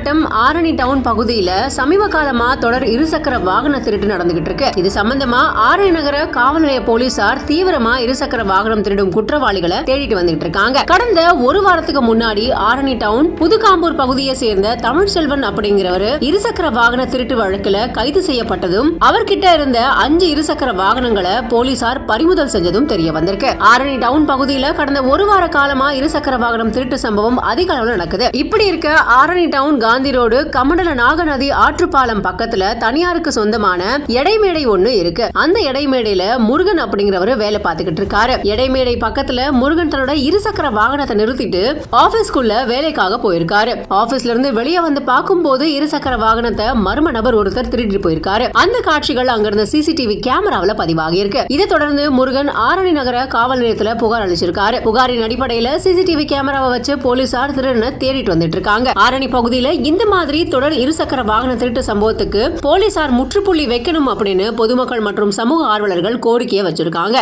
மாவட்டம் ஆரணி டவுன் பகுதியில சமீப காலமா தொடர் இருசக்கர வாகன திருட்டு நடந்துகிட்டு இருக்கு. இது சம்பந்தமா ஆரணி நகர காவல் நிலைய போலீசார் தீவிரமா இருசக்கர வாகனம் திருடும் குற்றவாளிகளை தேடிட்டு வந்துட்டு இருக்காங்க. கடந்த ஒரு வாரத்துக்கு முன்னாடி ஆரணி டவுன் புதுகாம்பூர் பகுதியை சேர்ந்த தமிழ்செல்வன் அப்படிங்கிறவரு இருசக்கர வாகன திருட்டு வழக்குல கைது செய்யப்பட்டதும் அவர்கிட்ட இருந்த 5 இருசக்கர வாகனங்களை போலீசார் பறிமுதல் செஞ்சதும் தெரிய வந்திருக்கு. ஆரணி டவுன் பகுதியில கடந்த ஒரு வார காலமா இருசக்கர வாகனம் திருட்டு சம்பவம் அதிக அளவில் நடக்குது. இப்படி இருக்க ஆரணி டவுன் காந்தி ரோடு கமண்டல நாகநதி ஆற்றுப்பாலம் பக்கத்துல தனியாருக்கு சொந்தமான எடைமேடை ஒண்ணு இருக்கு. அந்த எடைமேடையில முருகன் அப்படிங்கிறவரு வேலை பார்த்துக்கிட்டு இருக்காரு. எடைமேடை பக்கத்துல முருகன் தன்னோட இருசக்கர வாகனத்தை நிறுத்திட்டு ஆபீஸ்க்குள்ள வேலைக்காக போயிருக்காரு. ஆபீஸ்ல இருந்து வெளியே வந்து பார்க்கும்போது இருசக்கர வாகனத்தை மர்ம நபர் ஒருத்தர் திருடிட்டு போயிருக்காரு. அந்த காட்சிகள் அங்கிருந்த சிசிடிவி கேமராவில் பதிவாகி இருக்கு. இதை தொடர்ந்து முருகன் ஆரணி நகர காவல் நிலையத்துல புகார் அளிச்சிருக்காரு. புகாரின் அடிப்படையில சிசிடிவி கேமராவை வச்சு போலீசார் திருடனை தேடிட்டு வந்துட்டு இருக்காங்க. ஆரணி பகுதியில இந்த மாதிரி தொடர் இருசக்கர வாகன திருட்டு சம்பவத்துக்கு போலீசார் முற்றுப்புள்ளி வைக்கணும் அப்படின்னு பொதுமக்கள் மற்றும் சமூக ஆர்வலர்கள் கோரிக்கையை வச்சிருக்காங்க.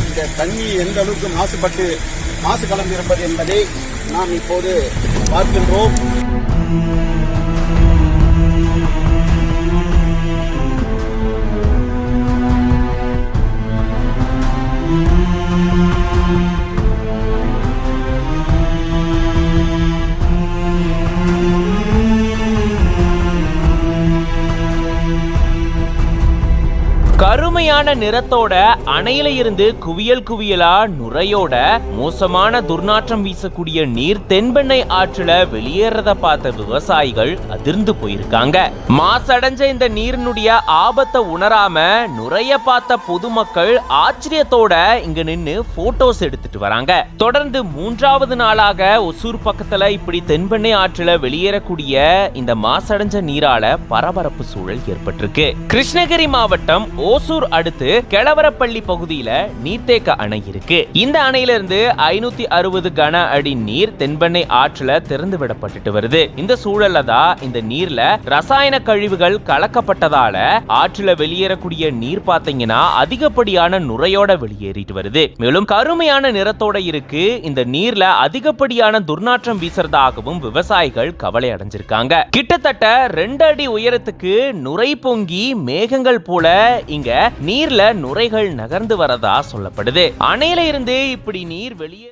இந்த தண்ணி எந்த அளவுக்கு மாசு கலந்திருப்பது என்பதை நாம் இப்போது பார்க்கின்றோம். கருமையான நிறத்தோட அணையில இருந்து குவியல் குவியலா நுரையோட மோசமான துர்நாற்றம் வீசக்கூடிய நீர் தென்பெண்ணை ஆற்றுல வெளியேறத பார்த்த விவசாயிகள் அதிர்ந்து போயிருக்காங்க. மாசடைஞ்ச இந்த நீரினுடைய ஆபத்தை உணராம நுரைய பார்த்த பொதுமக்கள் ஆச்சரியத்தோட இங்க நின்னு போட்டோஸ் எடுத்துட்டு வராங்க. தொடர்ந்து 3வது நாளாக ஒசூர் பக்கத்துல இப்படி தென்பெண்ணை ஆற்றுல வெளியேறக்கூடிய இந்த மாசடைஞ்ச நீரால பரபரப்பு சூழல் ஏற்பட்டிருக்கு. கிருஷ்ணகிரி மாவட்டம் ஓசூர் அடுத்து கெளவரப்பள்ளி பகுதியில நீர்த்தேக்க அணை இருக்கு. இந்த அணையில இருந்து 560 கன அடி நீர் தென்பெண்ணை ஆற்றுல திறந்து விடப்பட்டு வருது. இந்த சூழல்ல தான் இந்த நீர்ல ரசாயன கழிவுகள் கலக்கப்பட்டதால ஆற்றுல வெளியேறக்கூடிய நீர் பாத்தீங்கன்னா அதிகப்படியான நுரையோட வெளியேறிட்டு வருது. மேலும் கருமையான நிறத்தோட இருக்கு. இந்த நீர்ல அதிகப்படியான துர்நாற்றம் வீசுறதாகவும் விவசாயிகள் கவலை அடைஞ்சிருக்காங்க. கிட்டத்தட்ட 2 அடி உயரத்துக்கு நுரை பொங்கி மேகங்கள் போல இங்க நீர்ல நுரைகள் நகர்ந்து வரதா சொல்லப்படுது. அணையில இருந்து இப்படி நீர் வெளியே